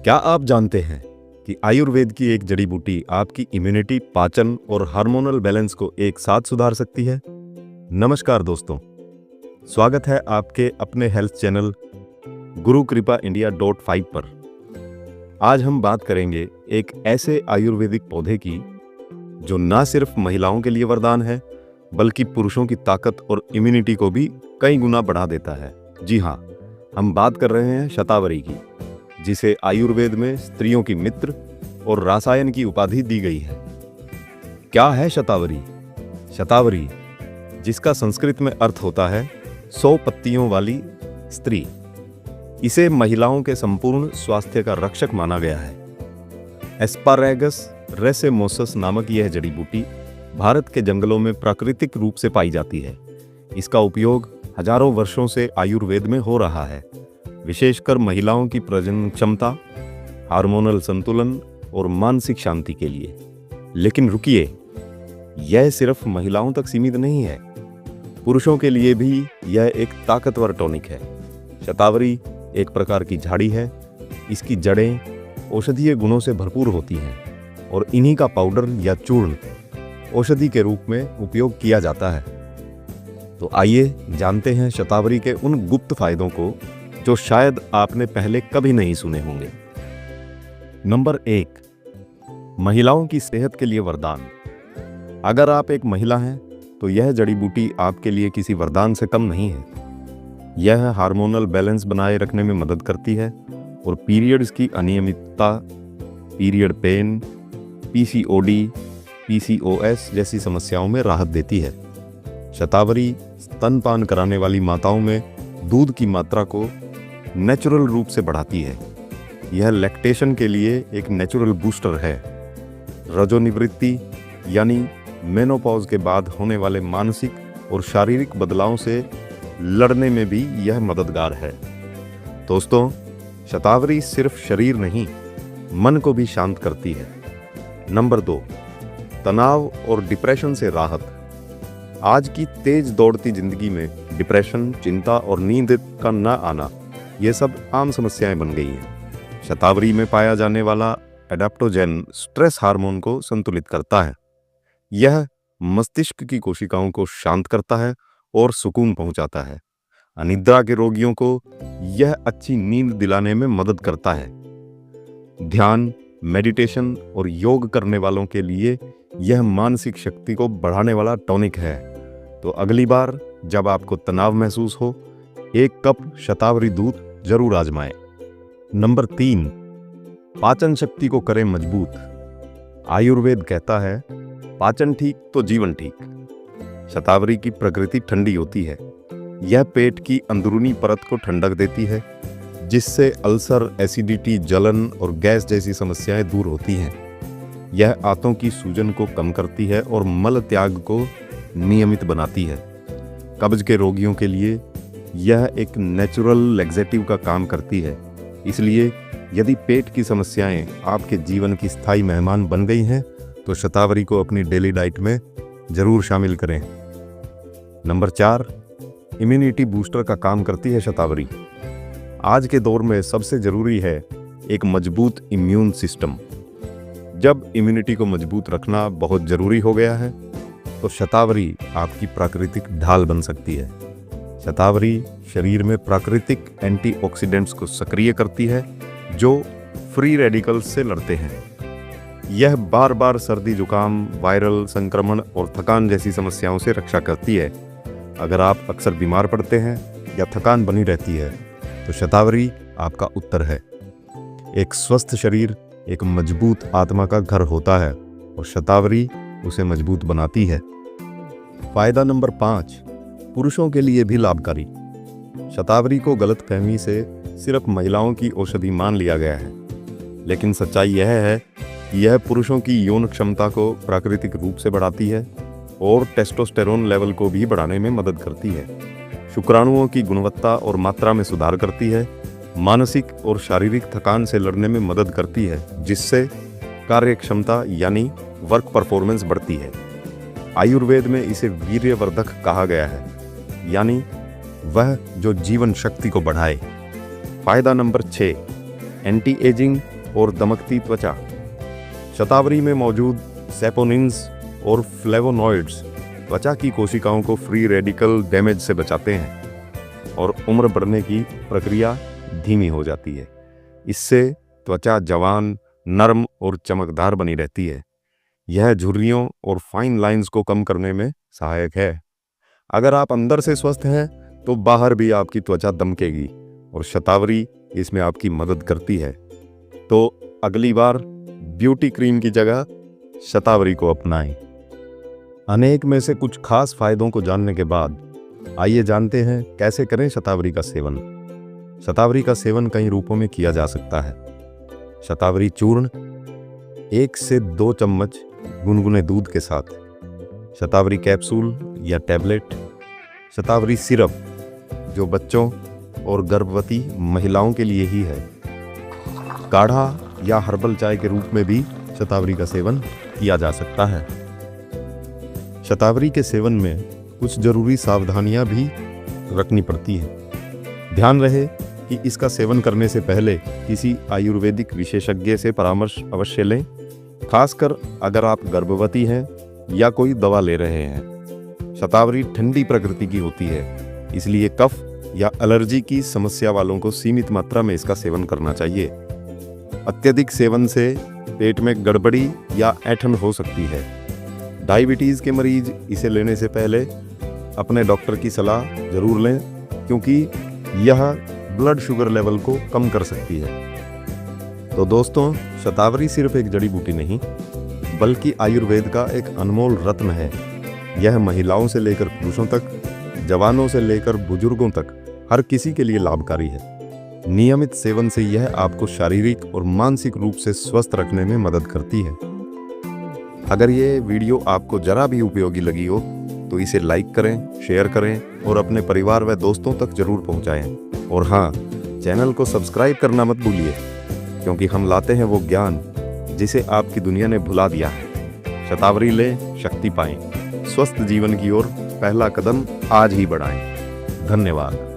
क्या आप जानते हैं कि आयुर्वेद की एक जड़ी बूटी आपकी इम्यूनिटी, पाचन और हार्मोनल बैलेंस को एक साथ सुधार सकती है? नमस्कार दोस्तों, स्वागत है आपके अपने हेल्थ चैनल गुरु कृपा इंडिया .5 पर। आज हम बात करेंगे एक ऐसे आयुर्वेदिक पौधे की जो ना सिर्फ महिलाओं के लिए वरदान है, बल्कि पुरुषों की ताकत और इम्यूनिटी को भी कई गुना बढ़ा देता है। जी हाँ, हम बात कर रहे हैं शतावरी की, जिसे आयुर्वेद में स्त्रियों की मित्र और रसायन की उपाधि दी गई है। क्या है शतावरी? शतावरी, जिसका संस्कृत में अर्थ होता है 100 पत्तियों वाली स्त्री, इसे महिलाओं के संपूर्ण स्वास्थ्य का रक्षक माना गया है। एस्पारेगस रेसेमोसस नामक यह जड़ी बूटी भारत के जंगलों में प्राकृतिक रूप से पाई जाती है। इसका उपयोग हजारों वर्षों से आयुर्वेद में हो रहा है, विशेषकर महिलाओं की प्रजनन क्षमता, हार्मोनल संतुलन और मानसिक शांति के लिए। लेकिन रुकिए, यह सिर्फ महिलाओं तक सीमित नहीं है, पुरुषों के लिए भी यह एक ताकतवर टॉनिक है। शतावरी एक प्रकार की झाड़ी है। इसकी जड़ें औषधीय गुणों से भरपूर होती हैं और इन्हीं का पाउडर या चूर्ण औषधि के रूप में उपयोग किया जाता है। तो आइए जानते हैं शतावरी के उन गुप्त फायदों को जो शायद आपने पहले कभी नहीं सुने होंगे। नंबर 1, महिलाओं की सेहत के लिए वरदान। अगर आप एक महिला हैं तो यह जड़ी बूटी आपके लिए किसी वरदान से कम नहीं है। यह हार्मोनल बैलेंस बनाए रखने में मदद करती है और पीरियड्स की अनियमितता, पीरियड पेन, पीसीओडी, पीसीओएस जैसी समस्याओं में राहत देती है। शतावरी स्तनपान कराने वाली माताओं में दूध की मात्रा को नेचुरल रूप से बढ़ाती है। यह लैक्टेशन के लिए एक नेचुरल बूस्टर है। रजोनिवृत्ति यानी मेनोपॉज के बाद होने वाले मानसिक और शारीरिक बदलावों से लड़ने में भी यह मददगार है। दोस्तों, शतावरी सिर्फ शरीर नहीं, मन को भी शांत करती है। नंबर 2, तनाव और डिप्रेशन से राहत। आज की तेज दौड़ती जिंदगी में डिप्रेशन, चिंता और नींद का न आना, ये सब आम समस्याएं बन गई हैं। शतावरी में पाया जाने वाला एडाप्टोजेन स्ट्रेस हार्मोन को संतुलित करता है। यह मस्तिष्क की कोशिकाओं को शांत करता है और सुकून पहुंचाता है। अनिद्रा के रोगियों को यह अच्छी नींद दिलाने में मदद करता है। ध्यान, मेडिटेशन और योग करने वालों के लिए यह मानसिक शक्ति को बढ़ाने वाला टॉनिक है। तो अगली बार जब आपको तनाव महसूस हो, 1 कप शतावरी दूध जरूर आजमाएं। नंबर 3, पाचन शक्ति को करें मजबूत। आयुर्वेद कहता है, पाचन ठीक तो जीवन ठीक। शतावरी की प्रकृति ठंडी होती है। यह पेट की अंदरूनी परत को ठंडक देती है, जिससे अल्सर, एसिडिटी, जलन और गैस जैसी समस्याएं दूर होती हैं। यह आंतों की सूजन को कम करती है और मल त्याग को नियमित बनाती है। कब्ज के रोगियों के लिए यह एक नेचुरल लैक्सेटिव का काम करती है। इसलिए यदि पेट की समस्याएं आपके जीवन की स्थायी मेहमान बन गई हैं, तो शतावरी को अपनी डेली डाइट में जरूर शामिल करें। नंबर 4, इम्यूनिटी बूस्टर का काम करती है शतावरी। आज के दौर में सबसे जरूरी है एक मजबूत इम्यून सिस्टम। जब इम्यूनिटी को मजबूत रखना बहुत जरूरी हो गया है, तो शतावरी आपकी प्राकृतिक ढाल बन सकती है। शतावरी शरीर में प्राकृतिक एंटीऑक्सीडेंट्स को सक्रिय करती है, जो फ्री रेडिकल्स से लड़ते हैं। यह बार बार सर्दी, जुकाम, वायरल संक्रमण और थकान जैसी समस्याओं से रक्षा करती है। अगर आप अक्सर बीमार पड़ते हैं या थकान बनी रहती है, तो शतावरी आपका उत्तर है। एक स्वस्थ शरीर एक मजबूत आत्मा का घर होता है और शतावरी उसे मजबूत बनाती है। फायदा नंबर 5, पुरुषों के लिए भी लाभकारी। शतावरी को गलतफहमी से सिर्फ महिलाओं की औषधि मान लिया गया है, लेकिन सच्चाई यह है कि यह पुरुषों की यौन क्षमता को प्राकृतिक रूप से बढ़ाती है और टेस्टोस्टेरोन लेवल को भी बढ़ाने में मदद करती है। शुक्राणुओं की गुणवत्ता और मात्रा में सुधार करती है, मानसिक और शारीरिक थकान से लड़ने में मदद करती है, जिससे कार्य क्षमता यानी वर्क परफॉर्मेंस बढ़ती है। आयुर्वेद में इसे वीर्यवर्धक कहा गया है, यानी वह जो जीवन शक्ति को बढ़ाए। फायदा नंबर 6, एंटी एजिंग और दमकती त्वचा। शतावरी में मौजूद सैपोनिन्स और फ्लेवोनॉइड्स त्वचा की कोशिकाओं को फ्री रेडिकल डैमेज से बचाते हैं और उम्र बढ़ने की प्रक्रिया धीमी हो जाती है। इससे त्वचा जवान, नरम और चमकदार बनी रहती है। यह झुर्रियों और फाइन लाइंस को कम करने में सहायक है। अगर आप अंदर से स्वस्थ हैं तो बाहर भी आपकी त्वचा दमकेगी और शतावरी इसमें आपकी मदद करती है। तो अगली बार ब्यूटी क्रीम की जगह शतावरी को अपनाएं। अनेक में से कुछ खास फायदों को जानने के बाद आइए जानते हैं कैसे करें शतावरी का सेवन। शतावरी का सेवन कई रूपों में किया जा सकता है। शतावरी चूर्ण 1 से 2 चम्मच गुनगुने दूध के साथ, शतावरी कैप्सूल या टैबलेट, शतावरी सिरप जो बच्चों और गर्भवती महिलाओं के लिए ही है, काढ़ा या हर्बल चाय के रूप में भी शतावरी का सेवन किया जा सकता है। शतावरी के सेवन में कुछ जरूरी सावधानियां भी रखनी पड़ती हैं। ध्यान रहे कि इसका सेवन करने से पहले किसी आयुर्वेदिक विशेषज्ञ से परामर्श अवश्य लें, खासकर अगर आप गर्भवती हैं या कोई दवा ले रहे हैं। शतावरी ठंडी प्रकृति की होती है, इसलिए कफ या एलर्जी की समस्या वालों को सीमित मात्रा में इसका सेवन करना चाहिए। अत्यधिक सेवन से पेट में गड़बड़ी या ऐंठन हो सकती है। डायबिटीज़ के मरीज इसे लेने से पहले अपने डॉक्टर की सलाह जरूर लें, क्योंकि यह ब्लड शुगर लेवल को कम कर सकती है। तो दोस्तों, शतावरी सिर्फ एक जड़ी बूटी नहीं बल्कि आयुर्वेद का एक अनमोल रत्न है। यह महिलाओं से लेकर पुरुषों तक, जवानों से लेकर बुजुर्गों तक हर किसी के लिए लाभकारी है। नियमित सेवन से यह आपको शारीरिक और मानसिक रूप से स्वस्थ रखने में मदद करती है। अगर ये वीडियो आपको जरा भी उपयोगी लगी हो तो इसे लाइक करें, शेयर करें और अपने परिवार व दोस्तों तक जरूर पहुंचाएं। और हाँ, चैनल को सब्सक्राइब करना मत भूलिए, क्योंकि हम लाते हैं वो ज्ञान जिसे आपकी दुनिया ने भुला दिया है। शतावरी लें, शक्ति पाएं, स्वस्थ जीवन की ओर पहला कदम आज ही बढ़ाएं। धन्यवाद।